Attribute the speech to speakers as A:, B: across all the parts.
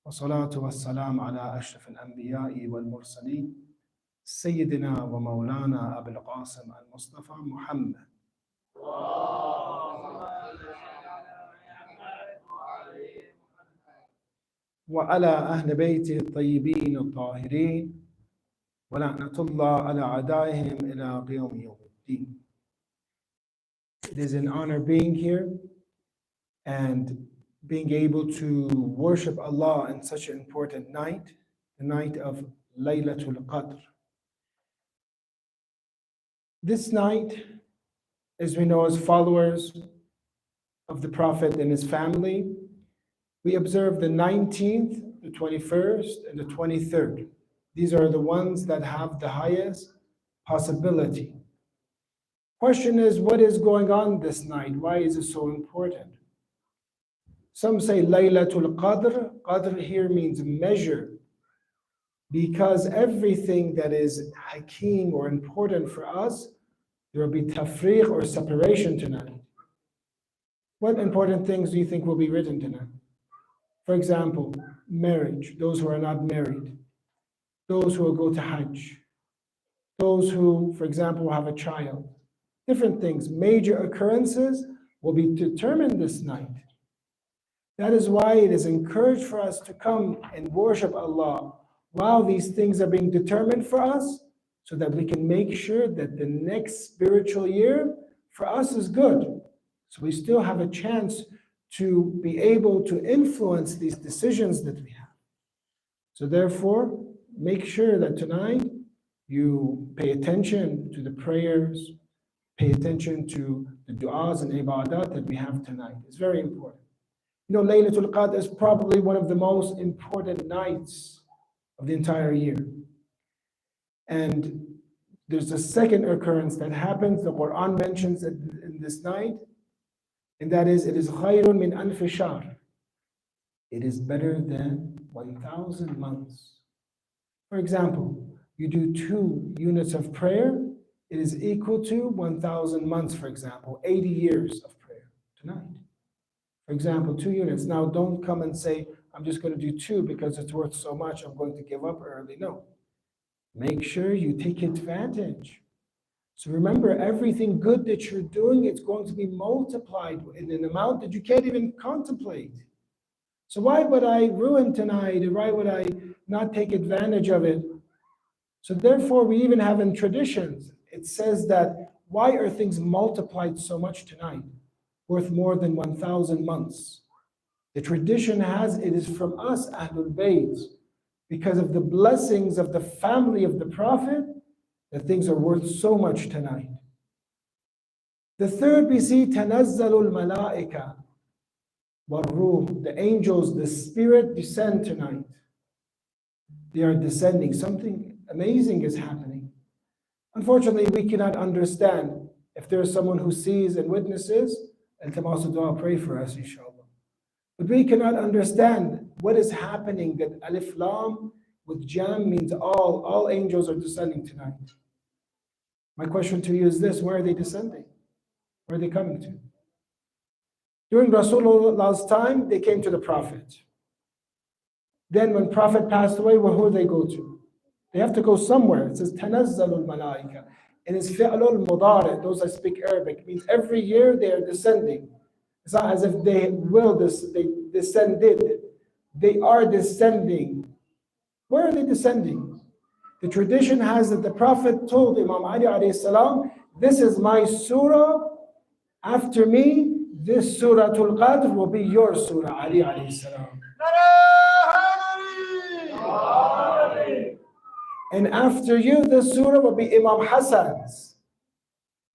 A: والصلاة والسلام على أشرف الأنبياء والمرسلين سيدنا ومولانا أبي القاسم المصطفى محمد وعلى أهل بيته الطيبين الطاهرين ولعنة الله على أعدائهم إلى قيام يوم الدين. It is an honor being here and being able to worship Allah in such an important night, the night of Laylatul Qadr. This night, as we know as followers of the Prophet and his family, we observe the 19th, the 21st, and the 23rd. These are the ones that have the highest possibility. Question is, what is going on this night? Why is it so important? Some say Laylatul Qadr. Qadr here means measure, because everything that is hakeem or important for us, there will be tafriq or separation tonight. What important things do you think will be written tonight? For example, marriage, those who are not married, those who will go to Hajj, those who, for example, have a child. Different things, major occurrences will be determined this night. That is why it is encouraged for us to come and worship Allah while these things are being determined for us, so that we can make sure that the next spiritual year for us is good. So we still have a chance to be able to influence these decisions that we have. So therefore, make sure that tonight you pay attention to the prayers, pay attention to the du'as and ibadat that we have tonight. It's very important. You know, Laylatul Qadr is probably one of the most important nights of the entire year. And there's a second occurrence that happens, the Quran mentions it in this night, and that is, it is khayrun min anfi shahr. It is better than 1,000 months. For example, you do 2 units of prayer, it is equal to 1,000 months, for example, 80 years of prayer tonight. For example, 2 units. Now, don't come and say, I'm just going to do 2 because it's worth so much, I'm going to give up early. No. Make sure you take advantage. So remember, everything good that you're doing, it's going to be multiplied in an amount that you can't even contemplate. So why would I ruin tonight? And why would I not take advantage of it? So therefore, we even have in traditions, it says that, why are things multiplied so much tonight? Worth more than 1,000 months. The tradition has, it is from us, Ahlul Bayt, because of the blessings of the family of the Prophet, that things are worth so much tonight. The third we see, Tanazzalul Malaika, Warruh, the angels, the spirit descend tonight. They are descending. Something amazing is happening. Unfortunately, we cannot understand. If there is someone who sees and witnesses, and also dua, pray for us, inshallah. But we cannot understand what is happening, that Alif Lam with Jam means all angels are descending tonight. My question to you is this, where are they descending? Where are they coming to? During Rasulullah's time, they came to the Prophet. Then when Prophet passed away, who do they go to? They have to go somewhere. It says, Tanazzalul Malaika. And it's fi'lul mudari, those that speak Arabic, means every year they are descending. It's not as if they descended. They are descending. Where are they descending? The tradition has that the Prophet told Imam Ali alayhi salam, this is my surah. After me, this Suratul Qadr will be your surah, Ali alayhi salam. And after you, this surah will be Imam Hassan's.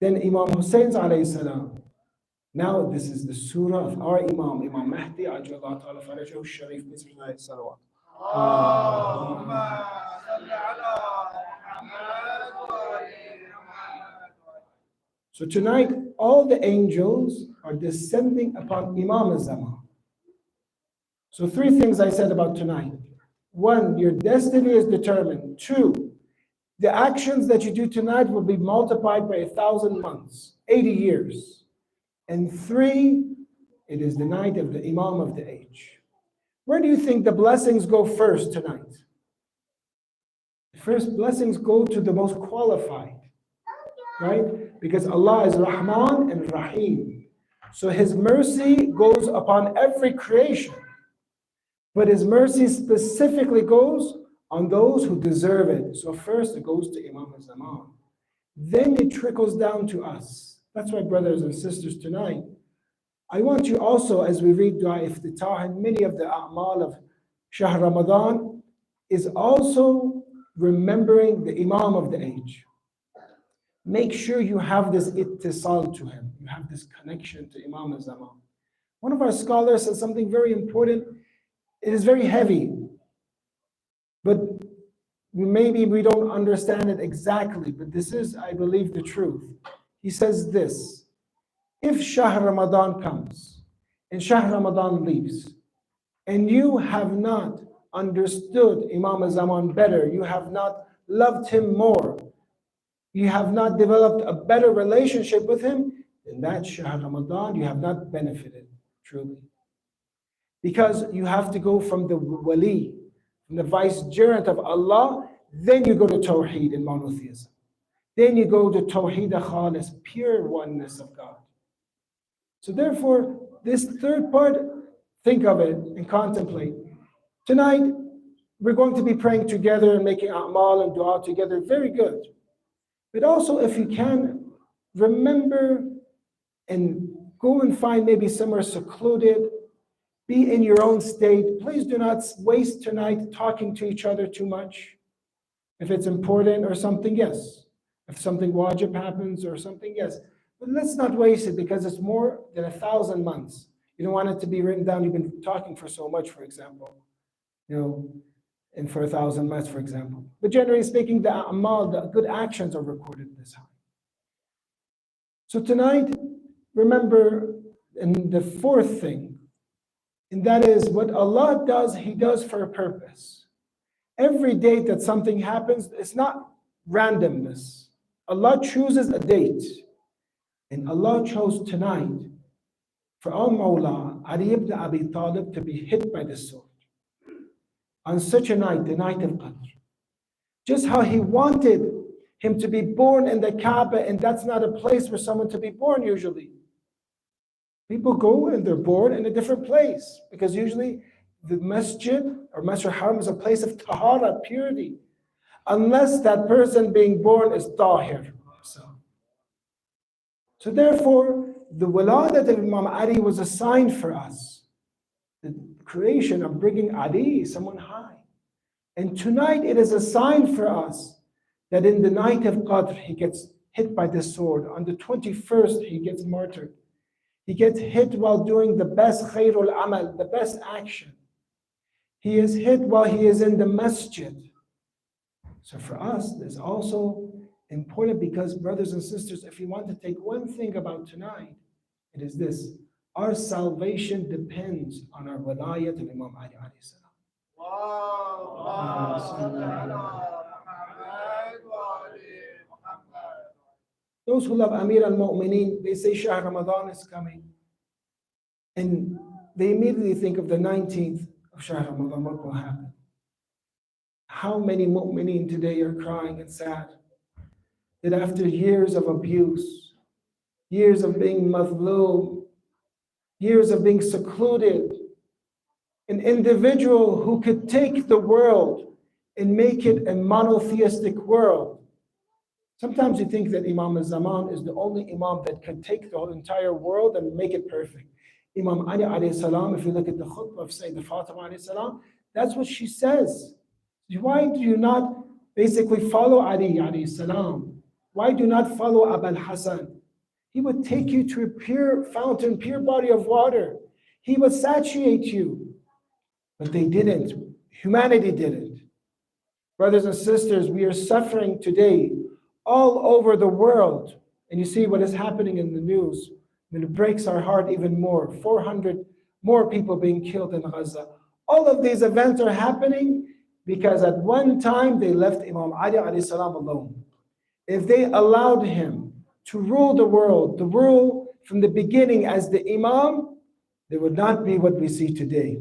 A: Then Imam Hussein's alayhi salam. Now this is the surah of our Imam, Imam Mahdi, Ajjallahu ta'ala farajahu sharif, bismillah salawat. So tonight, all the angels are descending upon Imam al-Zaman. So 3 things I said about tonight. 1, your destiny is determined. 2, the actions that you do tonight will be multiplied by 1,000 months, 80 years. And 3, it is the night of the Imam of the age. Where do you think the blessings go first tonight? The first blessings go to the most qualified, right? Because Allah is Rahman and Rahim. So His mercy goes upon every creation. But His mercy specifically goes on those who deserve it. So first it goes to Imam al-Zaman. Then it trickles down to us. That's why, brothers and sisters, tonight, I want you also, as we read Dua Iftitah and many of the a'mal of Shahr Ramadan, is also remembering the Imam of the age. Make sure you have this ittisal to him. You have this connection to Imam al-Zaman. One of our scholars said something very important. It is very heavy, but maybe we don't understand it exactly, but this is, I believe, the truth. He says this: if Shahr Ramadan comes and Shahr Ramadan leaves, and you have not understood Imam al-Zaman better, you have not loved him more, you have not developed a better relationship with him, then that Shahr Ramadan you have not benefited truly. Because you have to go from the wali, from the vicegerent of Allah, then you go to Tawheed and monotheism. Then you go to Tawheed al-Khalis, pure oneness of God. So therefore, this third part, think of it and contemplate. Tonight, we're going to be praying together and making a'mal and dua together, very good. But also, if you can, remember and go and find maybe somewhere secluded, be in your own state. Please do not waste tonight talking to each other too much. If it's important or something, yes. If something wajib happens or something, yes. But let's not waste it because it's more than 1,000 months. You don't want it to be written down. You've been talking for so much, for example, and for 1,000 months, for example. But generally speaking, the a'mal, the good actions are recorded this high. So tonight, remember, and the fourth thing, and that is what Allah does, He does for a purpose. Every date that something happens, it's not randomness. Allah chooses a date. And Allah chose tonight for our Mawla, Ali ibn Abi Talib, to be hit by the sword. On such a night, the night of Qadr. Just how He wanted him to be born in the Kaaba, and that's not a place for someone to be born usually. People go and they're born in a different place because usually the masjid or Masjid Haram is a place of tahara, purity, unless that person being born is tahir. So therefore, the wiladat of Imam Ali was a sign for us. The creation of bringing Ali, someone high. And tonight it is a sign for us that in the night of Qadr, he gets hit by the sword. On the 21st, he gets martyred. He gets hit while doing the best khairul amal, the best action. He is hit while he is in the masjid. So for us, there's also important because, brothers and sisters, if you want to take one thing about tonight, it is this: our salvation depends on our wilayat of Imam Ali alayhi salam. Those who love Amir al-Mu'mineen, they say Shahr Ramadan is coming. And they immediately think of the 19th of Shahr Ramadan, what will happen? How many Mu'mineen today are crying and sad that after years of abuse, years of being mazloom, years of being secluded, an individual who could take the world and make it a monotheistic world. Sometimes you think that Imam al-Zaman is the only Imam that can take the whole entire world and make it perfect. Imam Ali alayhi salam, if you look at the khutbah of Sayyidah Fatima alayhi salam, that's what she says. Why do you not basically follow Ali alayhi salam? Why do you not follow Abul Hasan? He would take you to a pure fountain, pure body of water. He would satiate you. But they didn't. Humanity didn't. Brothers and sisters, we are suffering today all over the world. And you see what is happening in the news. And it breaks our heart even more. 400 more people being killed in Gaza. All of these events are happening because at one time they left Imam Ali alayhi salam alone. If they allowed him to rule the world, to rule from the beginning as the Imam, there would not be what we see today.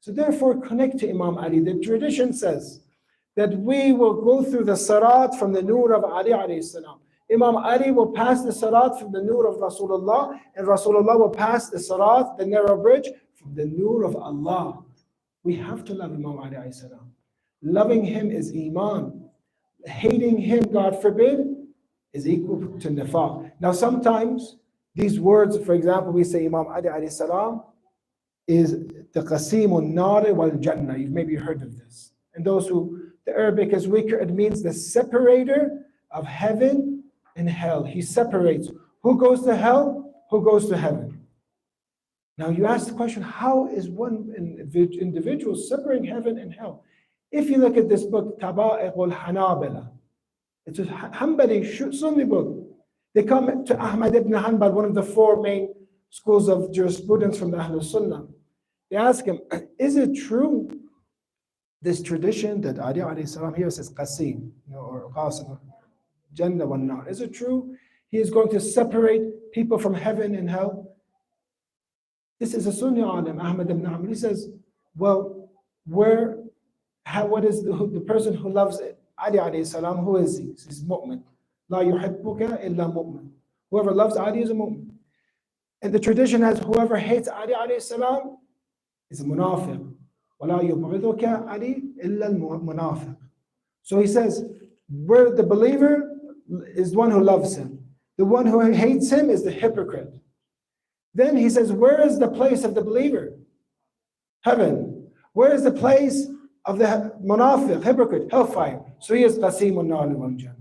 A: So therefore, connect to Imam Ali. The tradition says that we will go through the Sirat from the Nur of Ali alayhi salam. Imam Ali will pass the Sirat from the Nur of Rasulullah, and Rasulullah will pass the Sirat, the narrow bridge, from the Nur of Allah. We have to love Imam Ali alayhi salam. Loving him is Iman. Hating him, God forbid, is equal to nifaq. Now sometimes these words, for example, we say Imam Ali alayhi salam is the qasimun nar wal jannah. You've maybe heard of this. And those who, the Arabic is weaker, it means the separator of heaven and hell. He separates who goes to hell, who goes to heaven. Now you ask the question, how is one individual separating heaven and hell? If you look at this book, Taba'iq al-Hanabila, it's a Hanbali Sunni book. They come to Ahmad ibn Hanbal, one of the four main schools of jurisprudence from the Ahlul Sunnah. They ask him, is it true, this tradition that Ali alayhi salam here says Qasim, or Qasim, Jannah wa Nar, is it true he is going to separate people from heaven and hell? This is a Sunni alim, Ahmad ibn Hanbal. He says, well, what is the person who loves Ali alayhi salam, who is he? He's mu'min. La yuhibbuka illa mu'min. Whoever loves Ali is a mu'min. And the tradition has whoever hates Ali alayhi salam is a munafiq. وَلَا يُبْغِضُكَ عَلِي إِلَّا الْمُنَافِقِ. So he says, where the believer is one who loves him. The one who hates him is the hypocrite. Then he says, where is the place of the believer? Heaven. Where is the place of the munafiq, hypocrite? Hellfire. So he is qasimun nar wal jannah.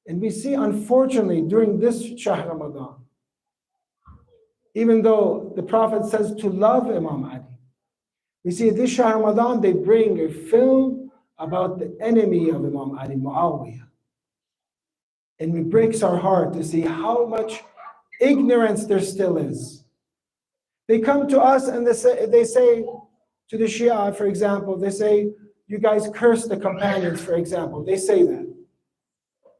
A: And we see, unfortunately, during this Shahr Ramadan, even though the Prophet says to love Imam Ali, we see this Shahr Ramadan, they bring a film about the enemy of Imam Ali, Muawiyah. And it breaks our heart to see how much ignorance there still is. They come to us and they say to the Shia, for example, they say, you guys curse the companions, for example. They say that.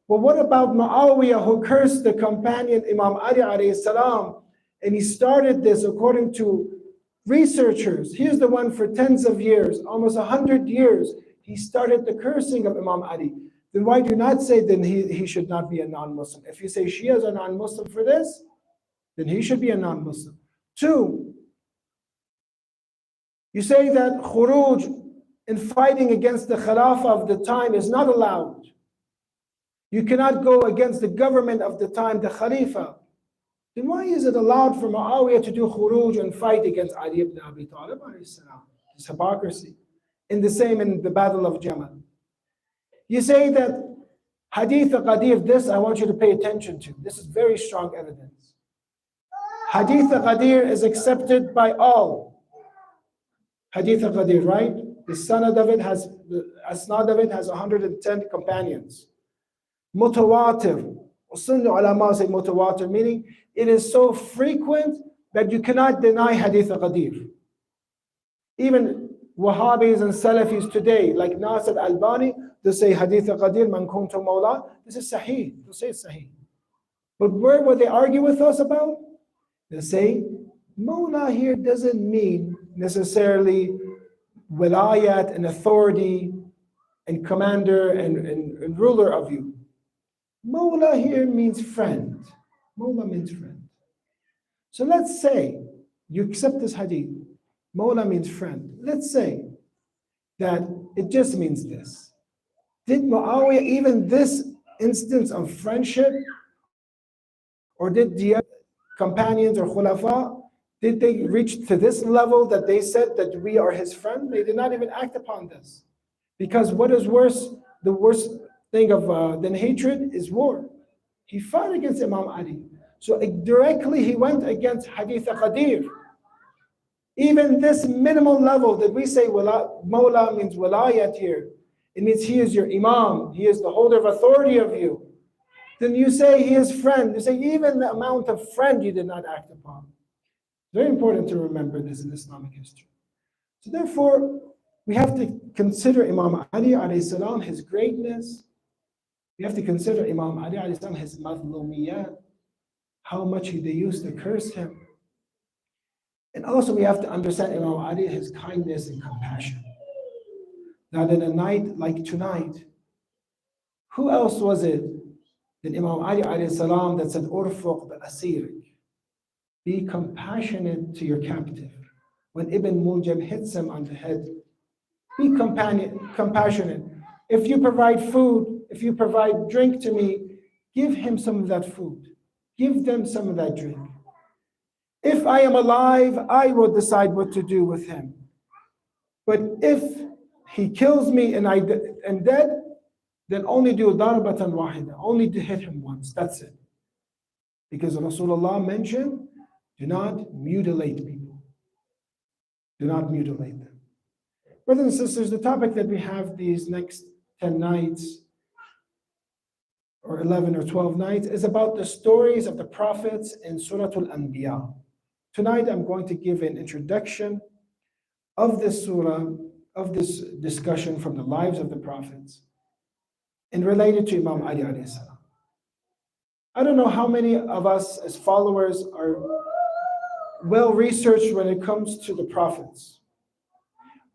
A: Well, what about Muawiyah, who cursed the companion Imam Ali alayhi salam? And he started this according to researchers. He's the one for tens of years, almost 100 years. He started the cursing of Imam Ali. Then why do you not say then he should not be a non-Muslim? If you say Shias are non-Muslim for this, then he should be a non-Muslim. Two, you say that khuruj and fighting against the Khilafah of the time is not allowed. You cannot go against the government of the time, the Khalifa. Then why is it allowed for Muawiyah to do khuruj and fight against Ali ibn Abi Talib alayhi salam? It's hypocrisy. In the Battle of Jamal. You say that Hadith al-Qadir, this I want you to pay attention to. This is very strong evidence. Hadith al-Qadir is accepted by all. Hadith al-Qadir, right? The sanad of it has 110 companions. Mutawatir. Sunni ulama say mutawatir, meaning it is so frequent that you cannot deny Hadith al-Qadir. Even Wahhabis and Salafis today, like Nasir Albani, they say Hadith al-Qadir, man kuntu mawla. This is sahih. They say it's sahih. But where would they argue with us about? They say, mawla here doesn't mean necessarily wilayat and authority and commander and ruler of you. Mawla here means friend. Mawla means friend. So let's say you accept this hadith. Mawla means friend. Let's say that it just means this. Did Muawiyah, even this instance of friendship, or did the companions or khulafa, did they reach to this level that they said that we are his friend? They did not even act upon this. Because what is worse, the worst thing than hatred is war. He fought against Imam Ali. So directly he went against Hadith al-Qadir. Even this minimal level that we say Mawla means wilayat here. It means he is your Imam. He is the holder of authority of you. Then you say he is friend. You say even the amount of friend you did not act upon. Very important to remember this in Islamic history. So therefore, we have to consider Imam Ali alayhi salam, his greatness. We have to consider Imam Ali alayhi salam, his madlumiyat, how much they used to curse him. And also we have to understand Imam Ali, his kindness and compassion. That in a night like tonight, who else was it than Imam Ali alayhi salam that said, Urfuq bi-asirik, be compassionate to your captive. When Ibn Muljam hits him on the head, be compassionate. If you provide food, if you provide drink to me, give him some of that food. Give them some of that drink. If I am alive, I will decide what to do with him. But if he kills me and I am dead, then only do darbatan wahida, only to hit him once, that's it. Because Rasulullah mentioned, do not mutilate people. Do not mutilate them. Brothers and sisters, the topic that we have these next 10 nights, or 11 or 12 nights, is about the stories of the prophets in Surah Al-Anbiya. Tonight I'm going to give an introduction of this surah, of this discussion from the lives of the prophets, and related to Imam Ali alayhi salam. I don't know how many of us as followers are well researched when it comes to the prophets.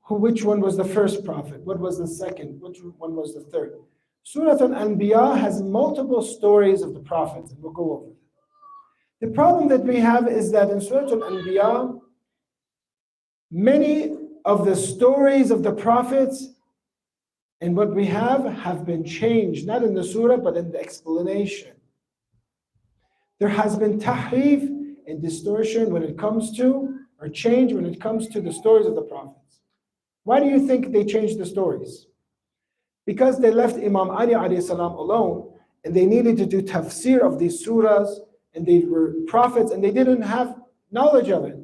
A: Which one was the first prophet? What was the second? Which one was the third? Surah Al-Anbiya has multiple stories of the prophets, and we'll go over them. The problem that we have is that in Surah Al-Anbiya, many of the stories of the prophets and what we have been changed, not in the surah, but in the explanation. There has been tahrif and distortion when it comes to, or change when it comes to the stories of the prophets. Why do you think they changed the stories? Because they left Imam Ali alayhi salam alone, and they needed to do tafsir of these surahs, and they were prophets, and they didn't have knowledge of it.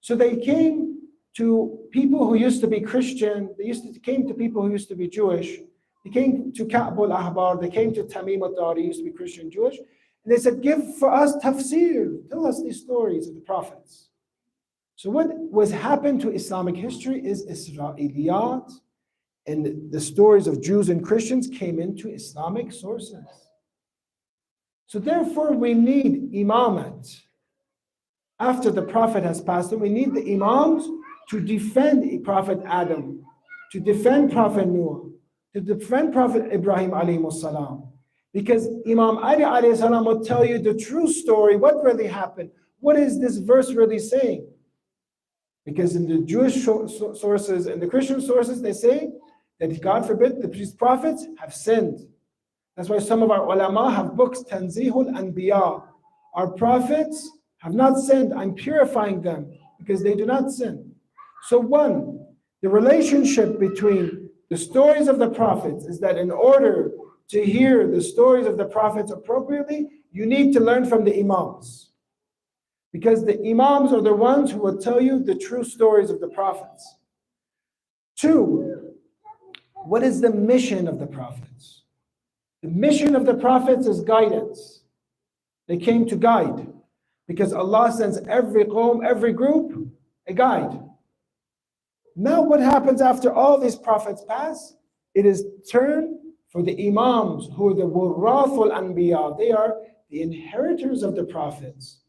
A: So they came to people who used to be Christian, came to people who used to be Jewish, they came to Ka'b al-Ahbar, they came to Tamim al-Dari, used to be Christian Jewish, and they said, give for us tafsir, tell us these stories of the prophets. So what was happened to Islamic history is Israeliyat, and the stories of Jews and Christians came into Islamic sources. So therefore we need imamat. After the Prophet has passed on, we need the imams to defend Prophet Adam, to defend Prophet Noah, to defend Prophet Ibrahim alayhi salam. Because Imam Ali alayhi salam will tell you the true story, what really happened. What is this verse really saying? Because in the Jewish sources and the Christian sources, they say that God forbid these prophets have sinned. That's why some of our ulama have books, Tanzihul Anbiya. Our prophets have not sinned. I'm purifying them because they do not sin. So one, the relationship between the stories of the prophets is that in order to hear the stories of the prophets appropriately, you need to learn from the imams. Because the imams are the ones who will tell you the true stories of the prophets. Two, what is the mission of the prophets? The mission of the prophets is guidance. They came to guide. Because Allah sends every qawm, every group, a guide. Now what happens after all these prophets pass? It is turn for the imams, who are the warathul anbiya. They are the inheritors of the prophets.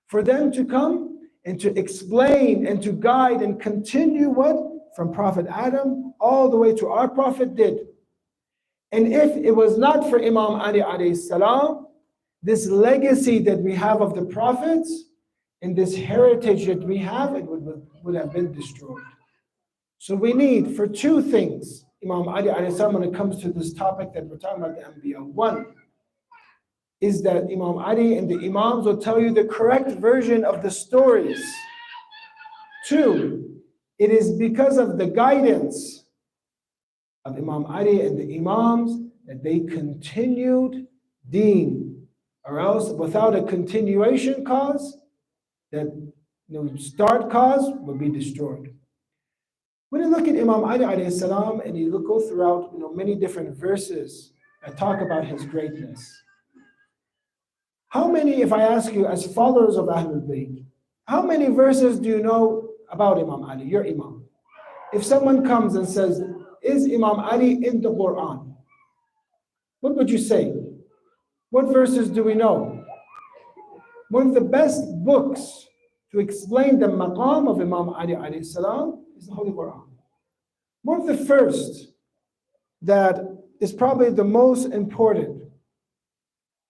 A: For them to come and to explain and to guide and continue what? From Prophet Adam all the way to our Prophet did. And if it was not for Imam Ali alayhi salam, this legacy that we have of the prophets and this heritage that we have, it would have been destroyed. So we need for two things, Imam Ali alayhi salam, when it comes to this topic that we're talking about, the Anbiya. One is that Imam Ali and the Imams will tell you the correct version of the stories. Two, it is because of the guidance of Imam Ali and the Imams that they continued deen, or else without a continuation cause, that start cause will be destroyed. When you look at Imam Ali alayhi salam and you go throughout many different verses that talk about his greatness, how many, if I ask you as followers of Ahlul Bayt, how many verses do you know about Imam Ali, your Imam? If someone comes and says, is Imam Ali in the Quran? What would you say? What verses do we know? One of the best books to explain the maqam of Imam Ali alayhi salam is the Holy Quran. One of the first that is probably the most important,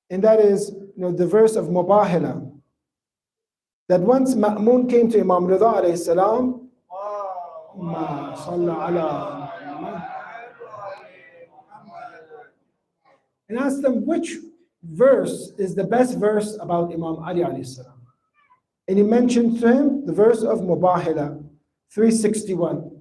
A: and that is the verse of Mubahila, that once Ma'mun came to Imam Rida alayhi salam, and asked them which verse is the best verse about Imam Ali alayhi salam. And he mentioned to him the verse of Mubahila 361.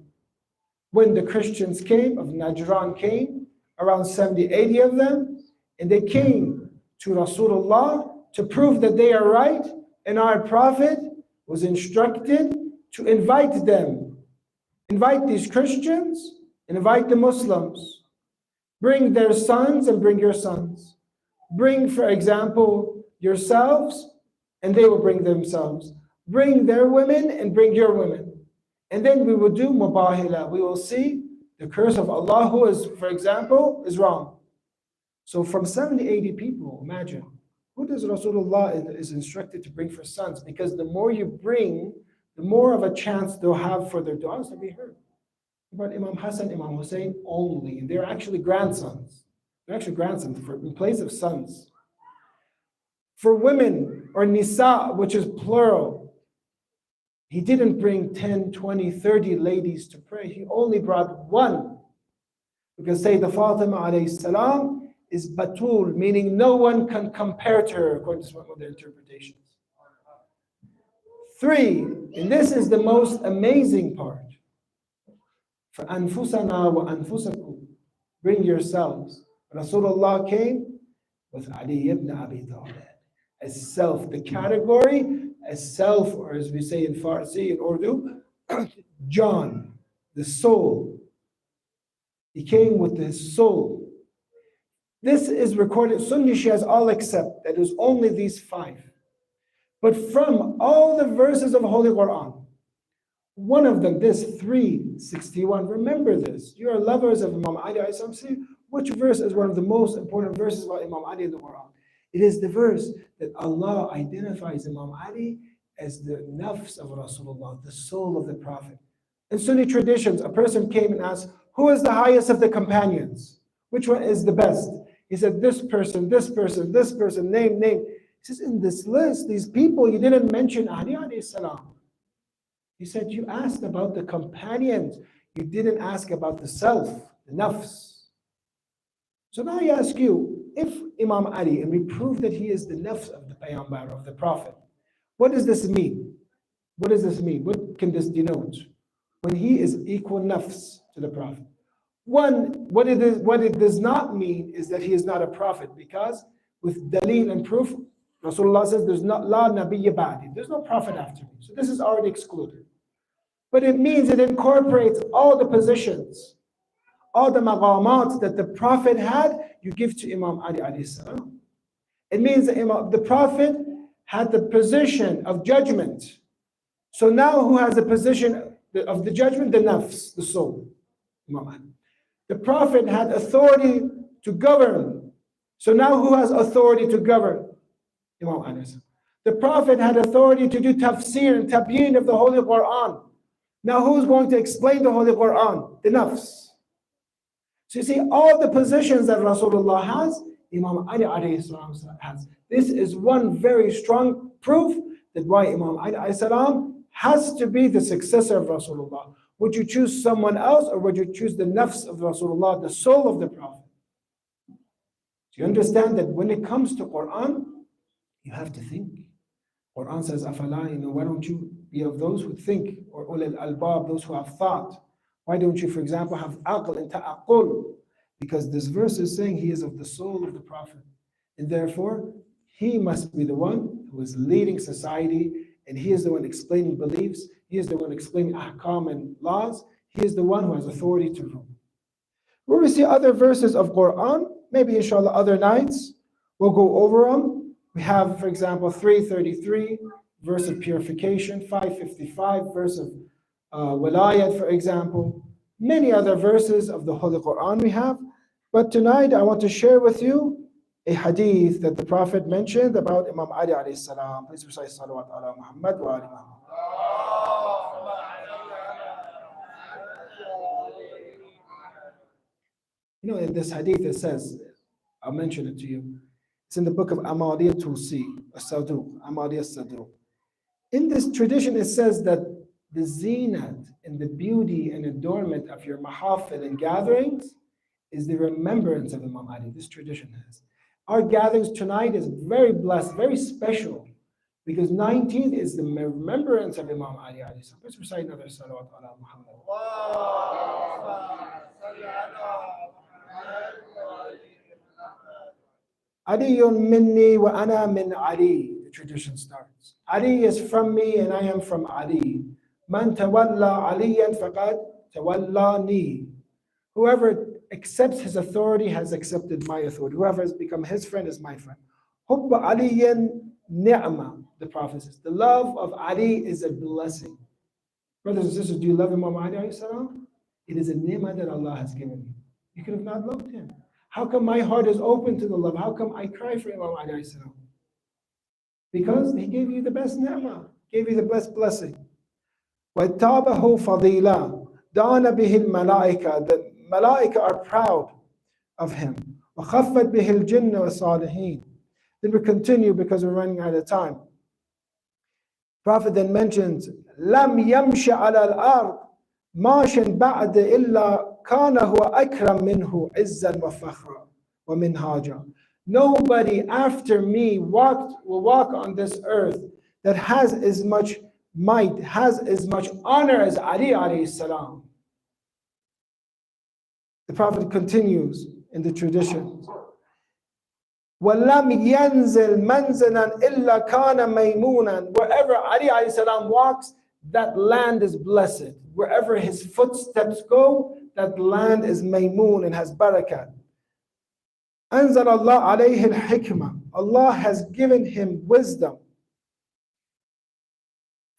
A: When the Christians came, of Najran came, around 70, 80 of them, and they came to Rasulullah to prove that they are right, and our Prophet was instructed to invite them. Invite these Christians and invite the Muslims. Bring their sons and bring your sons. Bring, for example, yourselves, and they will bring themselves. Bring their women and bring your women. And then we will do mubahila. We will see the curse of Allah, who is, for example, is wrong. So from 70, 80 people, imagine, who does Rasulullah is instructed to bring for sons? Because the more you bring, the more of a chance they'll have for their du'as to be heard. But Imam Hassan, Imam Hussein only, and they're actually grandsons. They're actually grandsons in place of sons. For women, or nisa, which is plural, he didn't bring 10, 20, 30 ladies to pray. He only brought one. Because Sayyidah Fatima alayhi salam is Batul, meaning no one can compare to her, according to some of the interpretations. 3, and this is the most amazing part. For anfusana wa anfusakum, bring yourselves. Rasulullah came with Ali ibn Abi Talib as self, the category as self, or as we say in Farsi, in Urdu, John, the soul. He came with his soul. This is recorded, Sunni Shias all accept that it was only these 5. But from all the verses of Holy Quran, one of them, this 361, remember this. You are lovers of Imam Ali. See which verse is one of the most important verses about Imam Ali in the Quran. It is the verse that Allah identifies Imam Ali as the nafs of Rasulullah, the soul of the Prophet. In Sunni traditions, a person came and asked, who is the highest of the companions? Which one is the best? He said, this person, this person, this person, name. He says, in this list, these people, you didn't mention Ali alayhi salam. He said, you asked about the companions. You didn't ask about the self, the nafs. So now I ask you, if Imam Ali, and we prove that he is the nafs of the Payghambar, of the Prophet, what does this mean? What does this mean? What can this denote? When he is equal nafs to the Prophet. One, what it does not mean is that he is not a prophet, because with dalil and proof, Rasulullah says there's not la nabiyya ba'di. There's no prophet after me. So this is already excluded. But it means it incorporates all the positions, all the maqamat that the Prophet had, you give to Imam Ali alayhi salam. It means that the Prophet had the position of judgment. So now who has the position of the judgment? The nafs, the soul. Imam Ali. The Prophet had authority to govern. So now who has authority to govern? Imam Ali. The Prophet had authority to do tafsir and tabyin of the Holy Quran. Now who's going to explain the Holy Quran? The nafs. So you see, all the positions that Rasulullah has, Imam Ali alayhi salam has. This is one very strong proof that why Imam Ali alayhi salam has to be the successor of Rasulullah. Would you choose someone else, or would you choose the nafs of Rasulullah, the soul of the Prophet? So you understand that when it comes to Quran, you have to think. Quran says, Afala, why don't you be of those who think, or ulil albab, those who have thought? Why don't you, for example, have aql and ta'aqul? Because this verse is saying he is of the soul of the Prophet. And therefore, he must be the one who is leading society, and he is the one explaining beliefs, he is the one explaining ahkam and laws, he is the one who has authority to rule. Where we see other verses of Quran, maybe inshallah other nights, we'll go over them. We have, for example, 333, verse of purification, 555, verse of walayat, for example. Many other verses of the Holy Quran we have. But tonight I want to share with you a hadith that the Prophet mentioned about Imam Ali alayhi salam. Please recite salawat ala Muhammad wa ali Muhammad. In this hadith it says, I'll mention it to you. It's in the book of Amadiyah Tulsi, Saduq, Amadiyah Saduq. In this tradition, it says that the zinat and the beauty and adornment of your mahafil and gatherings is the remembrance of Imam Ali. This tradition has. Our gatherings tonight is very blessed, very special, because 19th is the remembrance of Imam Ali. Let's recite another salawat ala Muhammad. Aliyun minni wa ana min Ali. The tradition starts. Ali is from me and I am from Ali. Man tawalla aliyan faqad tawallani. Whoever accepts his authority has accepted my authority. Whoever has become his friend is my friend. Hubba aliyan ni'ma. The Prophet says, the love of Ali is a blessing. Brothers and sisters, do you love Imam Ali alayhi salam? It is a ni'mah that Allah has given you. You could have not loved him. How come my heart is open to the love? How come I cry for Imam Ali alayhi salam? Because he gave you the best ni'mah, gave you the best blessing. وَاتَّابَهُ فَضِيلًا دَانَ بِهِ الْمَلَائِكَةِ. The malaika are proud of him. وَخَفَّتْ بِهِ الْجِنَّ وَالصَّالِحِينَ. Then we continue because we're running out of time. Prophet then mentions, لَمْ يَمْشِ عَلَى الْأَرْضِ مَاشٍ بَعْدَ إِلَّا كَانَ هُوَ أَكْرَمْ مِنْهُ عِزًّا وَفَخْرًا وَمِنْهَاجًا. Nobody after me will walk on this earth that has as much might, has as much honor as Ali alayhi salam. The Prophet continues in the traditions. وَلَمْ يَنْزِلْ مَنْزِلًا إِلَّا كَانَ مَيْمُونًا. Wherever Ali alayhi salam walks, that land is blessed. Wherever his footsteps go, that land is maymoon and has barakat. أنزل الله عليه الحكمة. Allah has given him wisdom.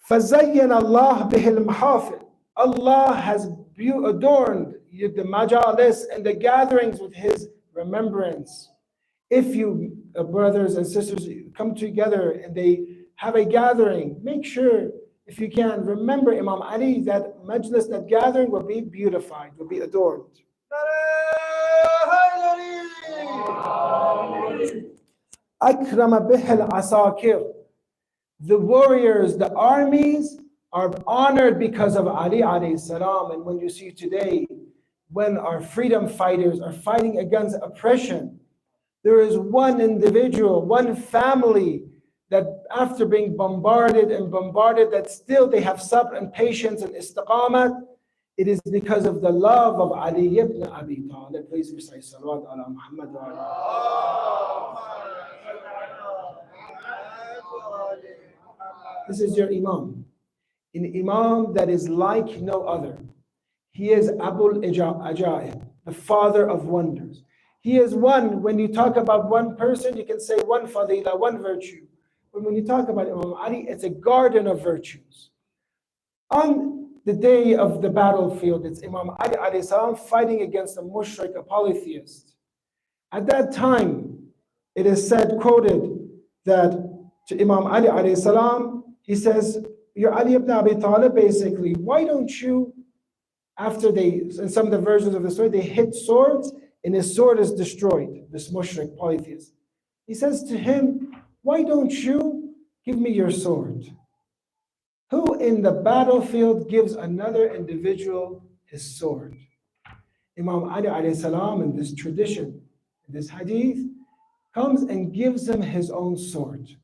A: فزين الله به المحافل. Allah has adorned the majalis and the gatherings with his remembrance. If you, brothers and sisters, come together and they have a gathering, make sure, if you can, remember Imam Ali, that majlis, that gathering will be beautified, will be adorned. أكرم به العساكر. The warriors, the armies are honored because of Ali alayhi salam. And when you see today, when our freedom fighters are fighting against oppression, there is one individual, one family that after being bombarded, that still they have sabr and patience and istiqamat. It is because of the love of Ali ibn Abi Talib. Please recite salawat ala Muhammad wa ala. This is your Imam. An Imam that is like no other. He is Abul Ajaib, the father of wonders. He is one, when you talk about one person, you can say one fadila, one virtue. But when you talk about Imam Ali, it's a garden of virtues. On the day of the battlefield, it's Imam Ali alayhi salam fighting against a mushrik, a polytheist. At that time, it is said, quoted, that to Imam Ali alayhi salam, he says, you're Ali ibn Abi Talib, basically, why don't you, after in some of the versions of the story, they hit swords, and his sword is destroyed, this mushrik polytheist. He says to him, why don't you give me your sword? Who in the battlefield gives another individual his sword? Imam Ali alayhi salam, in this tradition, in this hadith, comes and gives him his own sword.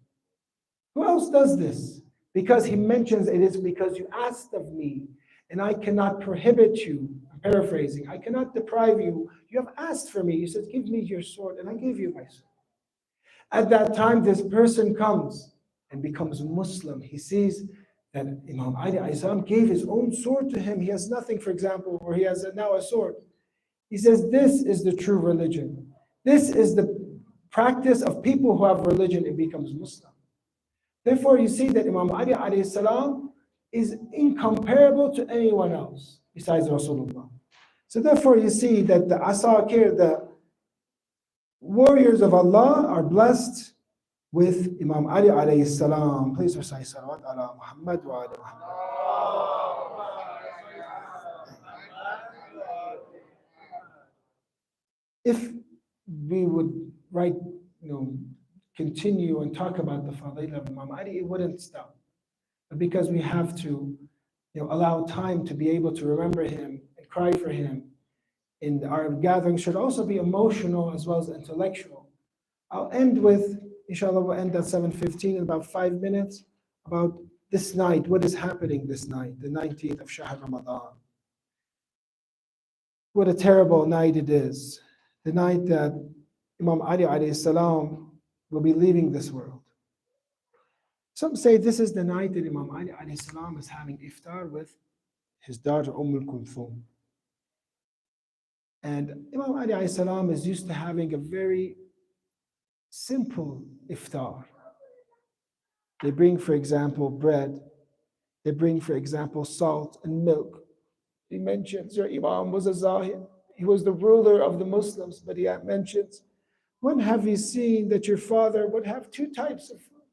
A: Who else does this? Because he mentions it is because you asked of me, and I cannot prohibit you. I'm paraphrasing. I cannot deprive you. You have asked for me. You said, give me your sword, and I gave you my sword. At that time, this person comes and becomes Muslim. He sees that Imam Ali alayhi salam gave his own sword to him. He has nothing, for example, or he has now a sword. He says, this is the true religion. This is the practice of people who have religion and becomes Muslim. Therefore, you see that Imam Ali alayhi salam is incomparable to anyone else besides Rasulullah. So therefore, you see that the asakir, the warriors of Allah, are blessed with Imam Ali alayhi salam. Please recite salawat ala Muhammad wa ala Muhammad. if we would write, continue and talk about the fadila of Imam Ali, it wouldn't stop. But because we have to, allow time to be able to remember him and cry for him, and our gathering should also be emotional as well as intellectual. I'll end with, inshallah, we'll end at 7:15 in about 5 minutes, about this night, what is happening this night, the 19th of Shahr Ramadan. What a terrible night it is. The night that Imam Ali alayhi salam will be leaving this world. Some say this is the night that Imam Ali alayhi salam is having iftar with his daughter Kulthum. And Imam Ali alayhi salam is used to having a very simple iftar. They bring, for example, bread. They bring, for example, salt and milk. He mentions your Imam was a Zahid. He was the ruler of the Muslims, but he mentions, when have you seen that your father would have 2 types of food?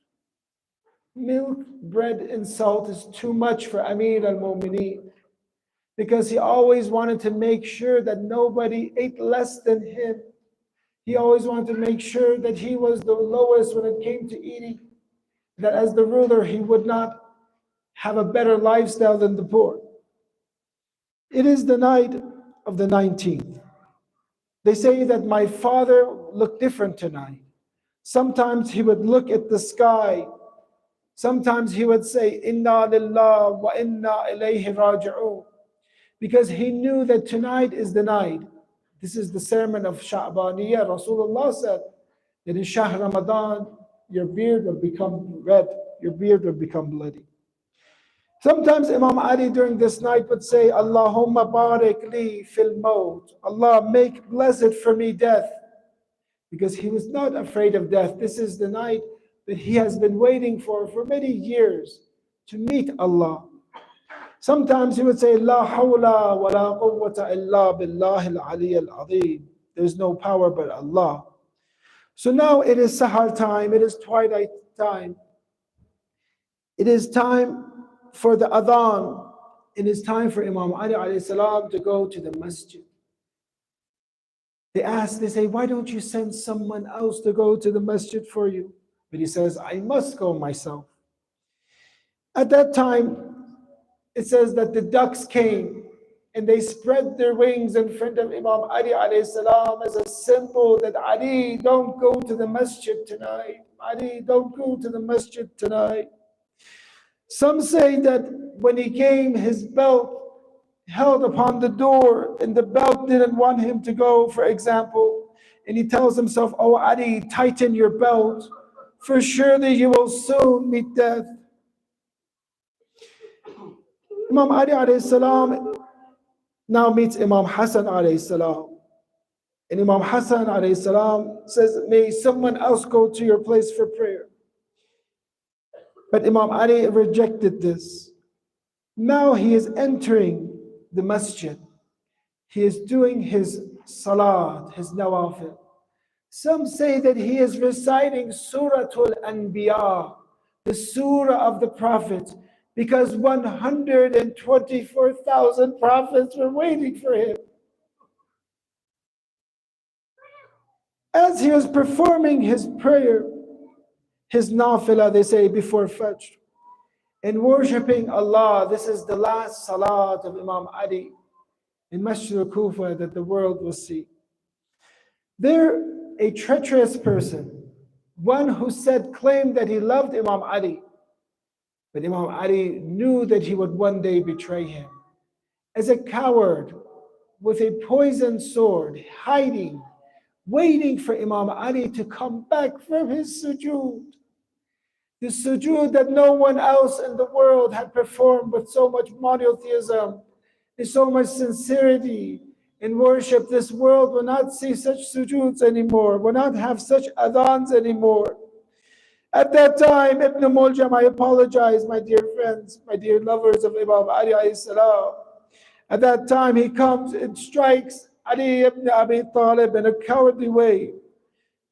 A: Milk, bread, and salt is too much for Amir al-Mu'mineen, because he always wanted to make sure that nobody ate less than him. He always wanted to make sure that he was the lowest when it came to eating, that as the ruler, he would not have a better lifestyle than the poor. It is the night of the 19th. They say that my father looked different tonight. Sometimes he would look at the sky. Sometimes he would say, Inna lillah wa inna ilayhi raji'un. Because he knew that tonight is the night. This is the sermon of Sha'baniyah. Rasulullah said that in Shahr Ramadan, your beard will become red, your beard will become bloody. Sometimes Imam Ali during this night would say, Allahumma barik li fil maut. Allah, make blessed for me death. Because he was not afraid of death. This is the night that he has been waiting for many years to meet Allah. Sometimes he would say, La hawla wa la quwwata illa billahi al-ali al-azim. There's no power but Allah. So now it is Sahar time, it is twilight time. It is time for the adhan. It is time for Imam Ali alayhi salam to go to the masjid. They say, why don't you send someone else to go to the masjid for you? But he says, I must go myself. At that time, it says that the ducks came and they spread their wings in front of Imam Ali alayhi salam as a symbol that Ali, don't go to the masjid tonight. Ali, don't go to the masjid tonight. Some say that when he came, his belt held upon the door and the belt didn't want him to go, for example. And he tells himself, oh Ali, tighten your belt, for surely you will soon meet death. Imam Ali alayhi salam now meets Imam Hassan alayhi salam. And Imam Hassan alayhi salam says, may someone else go to your place for prayer. But Imam Ali rejected this. Now he is entering the masjid. He is doing his salat, his nawafil. Some say that he is reciting Suratul Anbiya, the surah of the prophets, because 124,000 prophets were waiting for him. As he was performing his prayer, his nafilah, they say, before Fajr, and worshipping Allah, this is the last salat of Imam Ali in Masjid al-Kufa that the world will see. There, a treacherous person, one who claimed that he loved Imam Ali, but Imam Ali knew that he would one day betray him. As a coward with a poisoned sword, hiding, waiting for Imam Ali to come back from his sujood. The sujood that no one else in the world had performed with so much monotheism and so much sincerity in worship. This world will not see such sujoods anymore, will not have such adhans anymore. At that time, Ibn Muljam, I apologize, my dear friends, my dear lovers of Imam Ali alayhi salam. At that time, he comes and strikes Ali ibn Abi Talib in a cowardly way.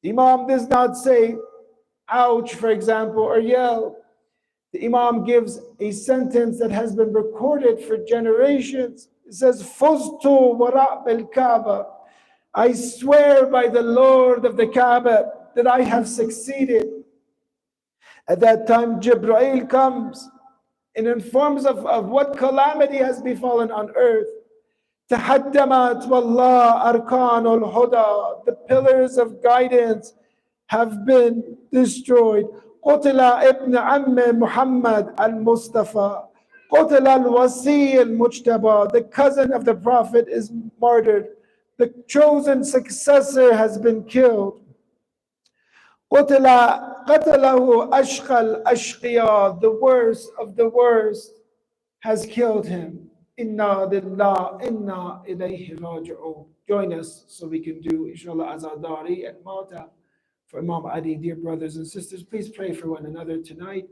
A: The Imam does not say, ouch, for example, or yell. The Imam gives a sentence that has been recorded for generations. It says, Fuztu wa Ra'b al-Kaaba. I swear by the Lord of the Kaaba that I have succeeded. At that time, Jibreel comes and informs of what calamity has befallen on earth. تحدمت والله أركان الهدى. The pillars of guidance have been destroyed. قتل ابن عم محمد المصطفى. قتل الوصي المجتبى. The cousin of the Prophet is martyred. The chosen successor has been killed. قتله أشقى الأشقياء. The worst of the worst has killed him. Inna lillah, inna ilayhi raji'un. Join us so we can do, inshallah, Azadari and Mata for Imam Ali. Dear brothers and sisters, please pray for one another tonight.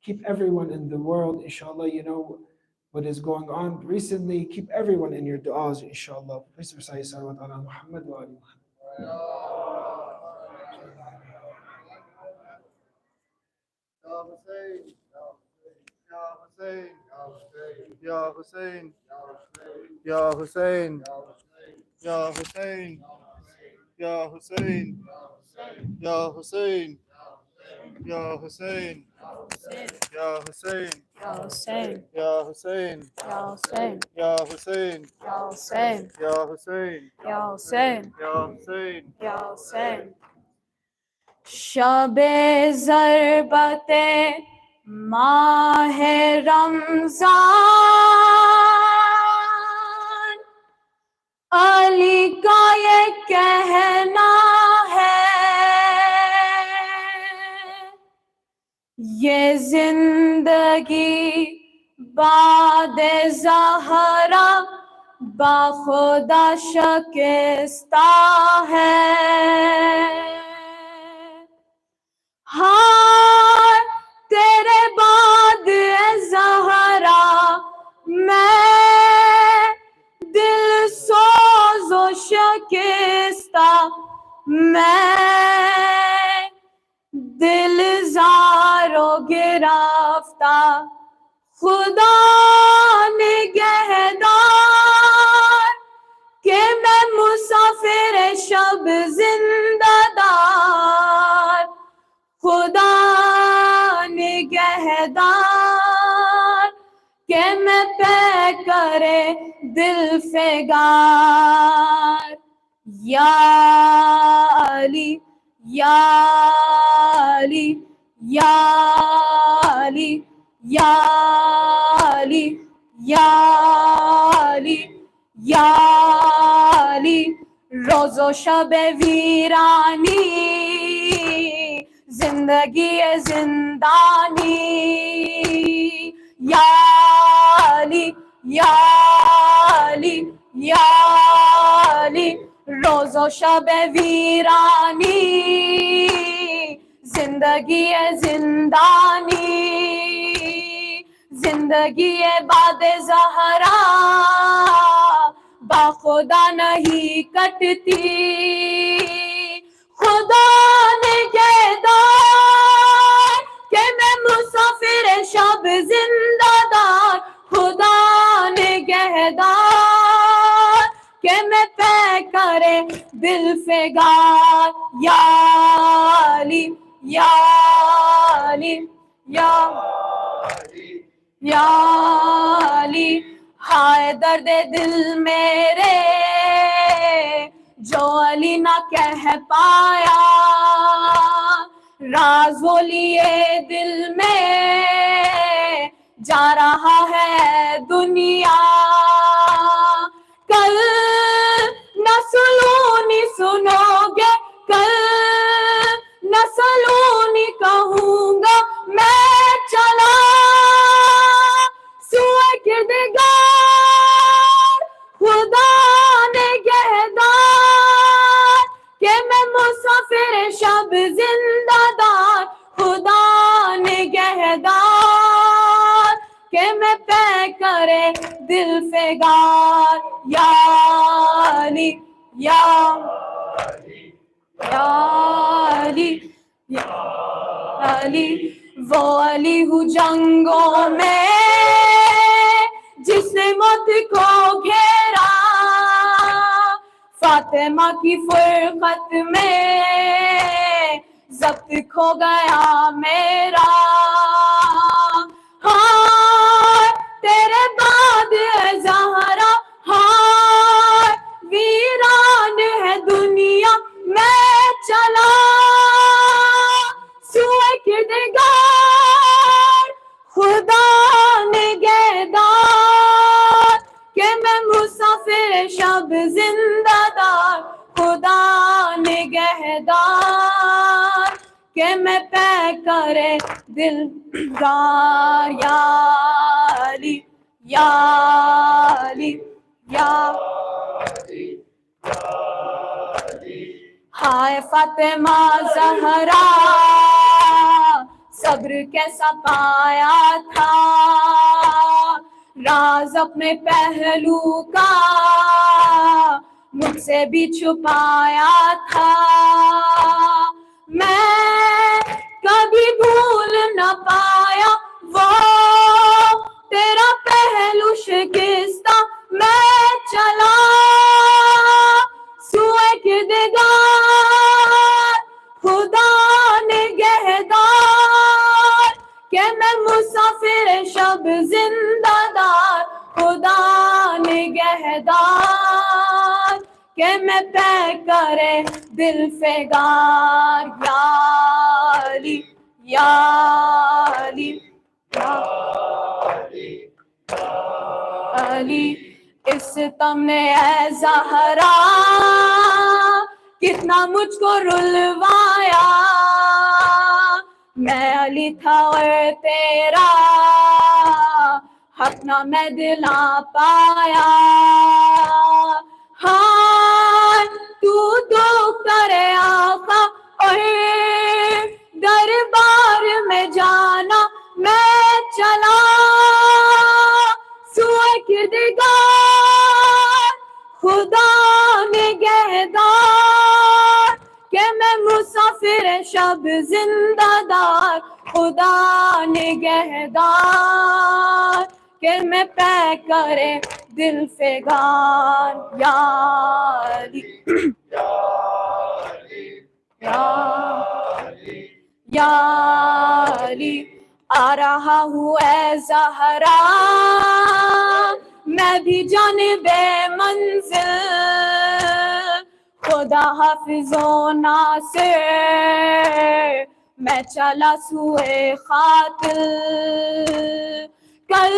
A: Keep everyone in the world, inshallah. You know what is going on recently. Keep everyone in your du'as, inshallah. Please recite salawat ala Muhammad wa ali Muhammad.
B: Ya Hussein, Ya Hussein, Ya Hussein, Ya Hussein, Ya Hussein, Ya Hussein, Ya Hussein,
C: Ya Hussein,
B: Ya Hussein,
C: Ya Hussein,
B: Ya Hussein,
C: Ya Hussein,
B: Ya Hussein,
C: Ya Hussein,
B: Ya Hussein.
C: Ya Hussein. شب ضربت ماہ رمضان علی کا یہ کہنا ہے یہ زندگی بعد زہرا باخدا شکستہ ہے ہائے تیرے بعد اے زہرا میں دل سوز و شکستہ میں دل زار و گرفتہ خدا نگہدار کہ میں مسافر شب زندہ دار خدا نگہدار کہ میں پے کرے دل فگار یا علی یا علی یا علی یا علی یا علی یا علی روز و شب ویرانی زندگی زندانی یا علی یا علی یا علی روز و شب ویرانی زندگی زندانی زندگی بعد زہرا با خدا نہیں کٹتی خدا نگہدار کہ میں مسافر شب زندہ دار خدا نگہدار کہ میں پے کرے دل فگار یا علی یا علی یا یا علی ہائے درد دل میرے جو علی نہ کہہ پایا راز وہ لیے دل میں جا رہا ہے دنیا کل نہ سلونی سنو گے کل نہ سلونی کہوں گا میں چلا سوئے کردگار خدا نگہدار کہ میں مسافر شب زندہ دار خدا نگہدار کہ میں پے کرے دل فگار یا علی یا علی یا علی وہ علی ہوں جنگوں میں جس نے موت کو گھیرا فاطمہ کی فرقت میں ضبط کھو گیا میرا ہائے تیرے بعد اے زہرا ہائے ویران ہے دنیا میں چلا سوئے کردگار خدا نگہدار کہ میں مسافر شب زندہ دار خدا نگہدار کہ میں پے کرے دلدار یا علی یا علی یا ہائے فاطمہ زہرا صبر کیسا پایا تھا راز اپنے پہلو کا مجھ سے بھی چھپایا تھا میں کبھی بھول نہ پایا وہ تیرا پہلو شکستہ میں چلا سوئے کردگار خدا نگہدار کہ میں مسافر شب زندہ دار خدا نگہدار کہ میں پے کرے دل فگار یا علی یا علی یا علی اس تم نے اے زہرا کتنا مجھ کو رلوایا میں علی تھا اور تیرا حق نہ میں دلا پایا ہاں تو دکھ کرے آقا اور دربار میں جانا میں چلا سوئے کردگار خدا نگہدار کہ میں مسافر شب زندہ دار خدا نگہدار کہ میں پے کرے دل فگار یا علی یا علی آ رہا ہوں اے زہرا میں بھی جانب منزل خدا حافظ و ناصر میں چلا سوئے خاطر کل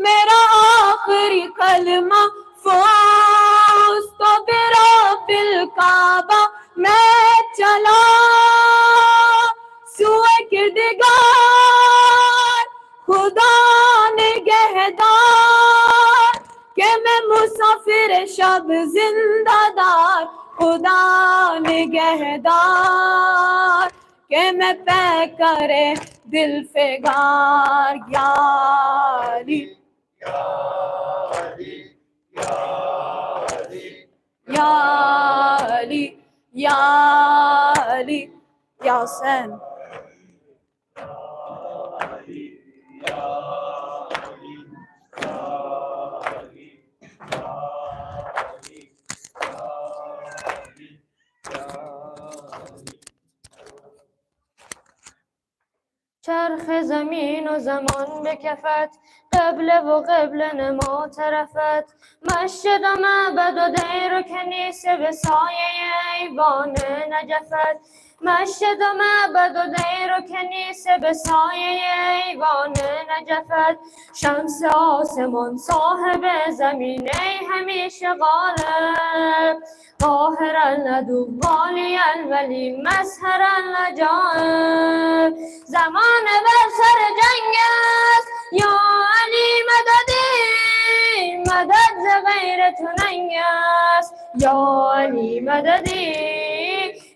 C: میرا آخری کلمہ فزت برب الکعبہ میں چلا سوئے کردگار خدا نگہدار کہ میں مسافر شب زندہ دار خدا نگہدار کہ میں پے کرے دل فگار یا علی یا علی یا علی یا حسین
D: چرخ زمین و زمان به کفت قبله و قبله نما طرفت مسجد و معبد و دیر و کنیسه به سایه ایوان نجفت مسجد و معبد و دیر و کنیسه به سایه ایوان نجفت شمس آسمان صاحب زمین ای همیشه غالب قاهر العدو والی الولی مسهر العجائب زمان بر سر جنگ است یا علی مددی مدد ز غیر تو ننگ است یا علی مددی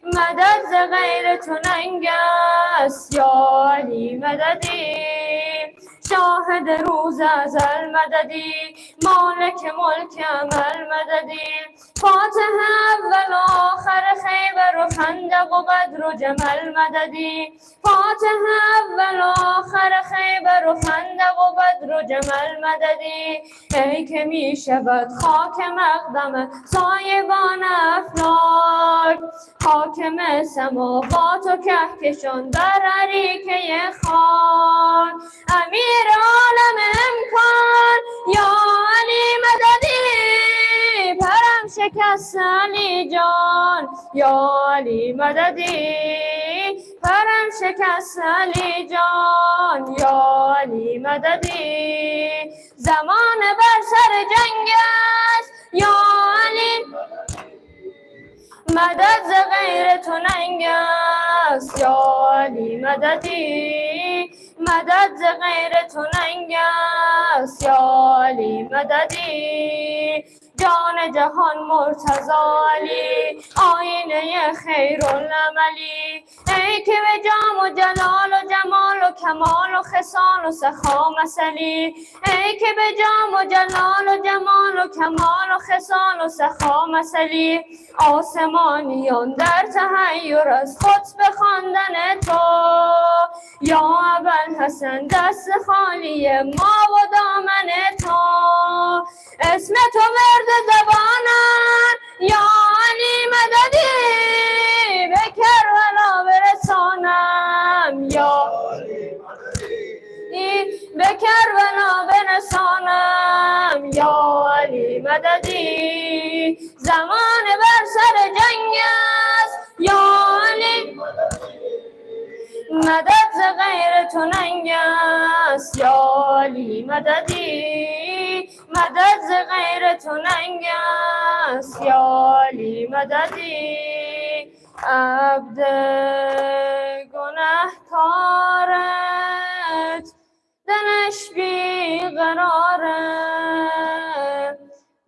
D: مدد ز غیر تو ننگ است یا علی مددی شاهد روز ازل مددی مالک ملک عمل مددی فاتح اول آخر خیبر و خندق و بدر و جمل مددی فاتح اول آخر خیبر و خندق و بدر و جمل مددی ای که می شود خاک مقدم سایبان افلاک حاکم سماوات و کهکشان در عریکه خان امیر عالم امکان یا علی مددی پرم شکست علی جان یا علی مددی پرم شکست علی جان یا علی مددی زمان بر سر جنگ است یا علی مدد ز غیر تو ننگ است یا علی مددی مدد ز غیر تو ننگ است یا علی مددی جان جهان مرتضی علی آینه خیرالعملی ای که به جام و جلال و جمال و کمال و خصال و سخا مثلی ای که به جام و جلال و جمال و کمال و خصال و سخا مثلی آسمانیان در تحیر از خطبه خواندن تو یا ابوالحسن دست خالی ما و دامن تو اسم تو ورد زبانم یا علی مددی به کربلا برسانم یا به کربلا برسانم یا علی مددی زمان بر سر جنگ است یا علی مدد ز غیر تو ننگ است یا علی مددی مدد ز غیر تو ننگ است یا علی مددی عبد گنهکارت دلش بی قراره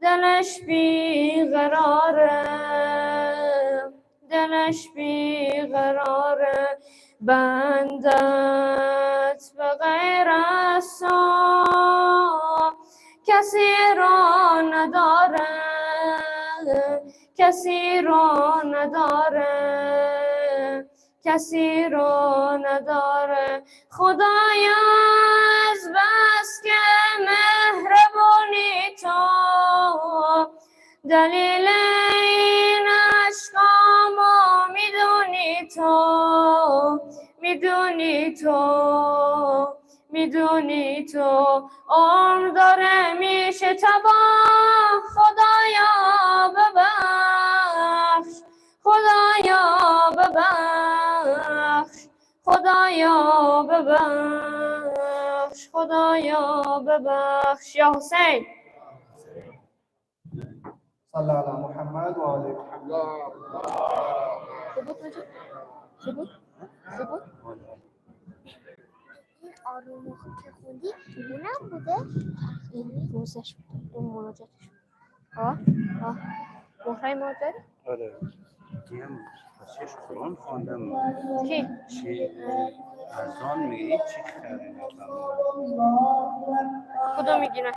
D: دلش بی قراره دلش بی قراره بندت به غیر از تو کسی را نداره کسی را نداره کسی را نداره خدایا از بس که مهربونی تو دلیل این عشقامو میدونی تو میدونی تو میدونی تو عمر داره میشه تباه خدایا ببخش خدایا ببخش خدایا ببخش خدایا ببخش یا حسین
B: صلی علی محمد و آل محمد.
D: ثبوت
E: این آروم که خوندی اونم بوده
D: این روزش بود این مناجاتش مهرای ما داری؟
F: آره میگم واسهش قرآن خواندم
D: کی؟
F: چی اذان میگه چی خرید
D: کدوم میگیره؟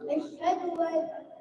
E: أشهد أن